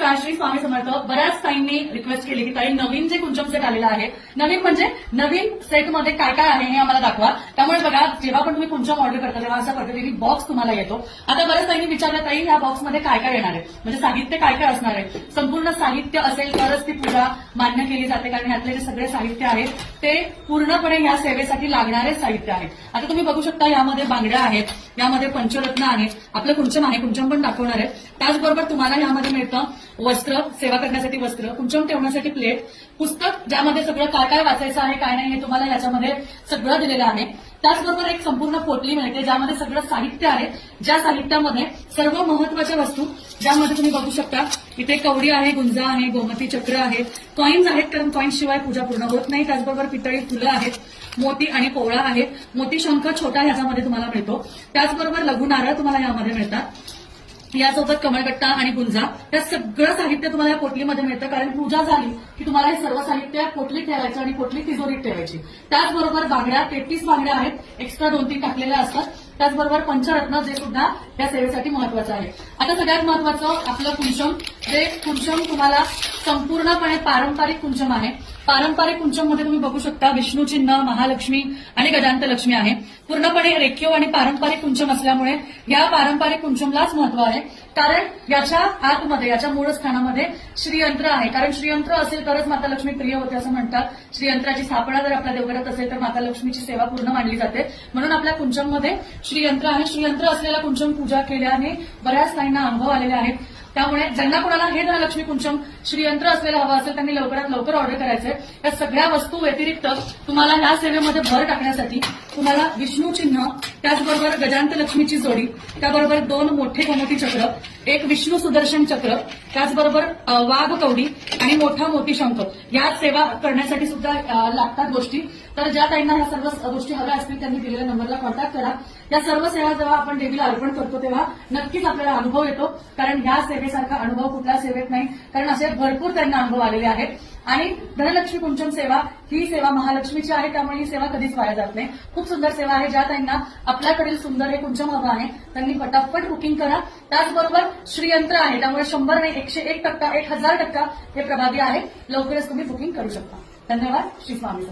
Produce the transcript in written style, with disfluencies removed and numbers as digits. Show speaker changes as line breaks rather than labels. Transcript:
नमस्कार, श्री स्वामी समर्थ. बऱ्याच ताईंनी रिक्वेस्ट केली की ताई नवीन जे कुंचम सेट आलेला आहे, नवीन म्हणजे नवीन सेटमध्ये काय काय आहे हे आम्हाला दाखवा. त्यामुळे बघा, जेव्हा पण तुम्ही कुंचम ऑर्डर करता तेव्हा अशा पद्धतीने बॉक्स तुम्हाला येतो. आता बऱ्याच ताईंनी विचारलं, ताई या बॉक्समध्ये काय काय येणार आहे, म्हणजे साहित्य काय काय असणार आहे. संपूर्ण साहित्य असेल तरच ती पूजा मान्य केली जाते, कारण ह्यातले जे सगळे साहित्य आहेत ते पूर्णपणे या सेवेसाठी लागणारे साहित्य आहेत. आता तुम्ही बघू शकता, यामध्ये बांगड्या आहेत, यामध्ये पंचरत्न आहे, आपलं कुंचम आहे, कुंचम पण दाखवणार आहे. त्याचबरोबर तुम्हाला यामध्ये मिळतं वस्त्र, सेवा करण्यासाठी वस्त्र, कुंचम ठेवण्यासाठी प्लेट, पुस्तक ज्यामध्ये सगळं काय काय वाचायचं आहे काय नाही हे तुम्हाला याच्यामध्ये सगळं दिलेलं आहे. त्याचबरोबर एक संपूर्ण पोटली मिळते ज्यामध्ये सगळं साहित्य आहे, ज्या साहित्यामध्ये सर्व महत्वाच्या वस्तू, ज्यामध्ये तुम्ही बघू शकता इथे कवडी आहे, गुंजा आहे, गोमती चक्र आहे, कॉईन्स आहेत, कारण कॉईन्स शिवाय पूजा पूर्ण होत नाही. त्याचबरोबर पितळी फुलं आहेत, मोती आणि पोवळा आहे, मोती शंख छोटा ह्याच्यामध्ये तुम्हाला मिळतो. त्याचबरोबर लघु नारळ तुम्हाला यामध्ये मिळतात. यासोबत कमळगट्टा आणि गुंजा, हे सगळं साहित्य तुम्हाला या पोटलीमध्ये मिळतं. कारण पूजा झाली की तुम्हाला हे सर्व साहित्य पोटलीत ठेवायचं आणि पोटली तिजोरीत ठेवायची. त्याचबरोबर बांगड्या 33 बांगड्या आहेत, एक्स्ट्रा 2-3 टाकलेल्या असतात. त्याचबरोबर पंचरत्न, जे सुद्धा या सेवेसाठी महत्वाचं आहे. आता सगळ्यात महत्वाचं आपलं कुंचम. जे कुंचम तुम्हाला संपूर्णपणे पारंपरिक कुंचम आहे. पारंपरिक कुंचम मध्ये तुम्ही बघू शकता विष्णू चिन्ह, महालक्ष्मी आणि गजांत लक्ष्मी आहे. पूर्णपणे रेखीव आणि पारंपरिक कुंचम असल्यामुळे या पारंपरिक कुंचमलाच महत्व आहे. कारण याच्या आतमध्ये, याच्या मूळ स्थानामध्ये श्रीयंत्र आहे. कारण श्रीयंत्र असेल तरच माता लक्ष्मी प्रिय होते असं म्हणतात. श्रीयंत्राची स्थापना जर आपल्या देवघरात असेल तर माता लक्ष्मीची सेवा पूर्ण मानली जाते. म्हणून आपल्या कुंचममध्ये श्रीयंत्र आहे. श्रीयंत्र असलेला कुंचम पूजा केल्याने बऱ्याच ताईंना अनुभव आलेले आहेत. त्यामुळे ज्यांना कोणाला हे धनलक्ष्मी कुंचम श्रीयंत्र असलेलं हवं असेल त्यांनी लवकरात लवकर ऑर्डर करायचंय. या सगळ्या वस्तू व्यतिरिक्त तुम्हाला ह्या सेवेमध्ये भर टाकण्यासाठी तुम्हाला विष्णू चिन्ह, त्याचबरोबर गजांत लक्ष्मीची जोडी, त्याबरोबर 2 मोठे गोमती चक्र, एक विष्णू सुदर्शन चक्र, त्याचबरोबर वाघ कवडी आणि मोठा मोती शंख, या सेवा करण्यासाठी सुद्धा लागतात गोष्टी. तर ज्या ताईंना ह्या सर्व गोष्टी हव्या असतील त्यांनी दिलेल्या नंबरला कॉन्टॅक्ट करा. या सर्व सेवा जेव्हा आपण देवीला अर्पण करतो तेव्हा नक्कीच आपल्याला अनुभव येतो. कारण ह्या सेवेसारखा अनुभव कुठल्या सेवेत नाही. कारण असे भरपूर त्यांना अनुभव आलेले आहेत. आणि धनलक्ष्मी कुंचम सेवा ही सेवा महालक्ष्मीची आहे, त्यामुळे ही सेवा कधीच वाया जात नाही. खूप सुंदर सेवा आहे. ज्या ताईंना आपल्याकडील सुंदर हे कुंचम हवं आहे त्यांनी फटाफट बुकिंग करा. त्याचबरोबर श्रीयंत्र आहे, त्यामुळे 100 नाही 101%, 1000% हे प्रभावी आहे. लवकरच तुम्ही बुकिंग करू शकता. धन्यवाद. श्री स्वामी.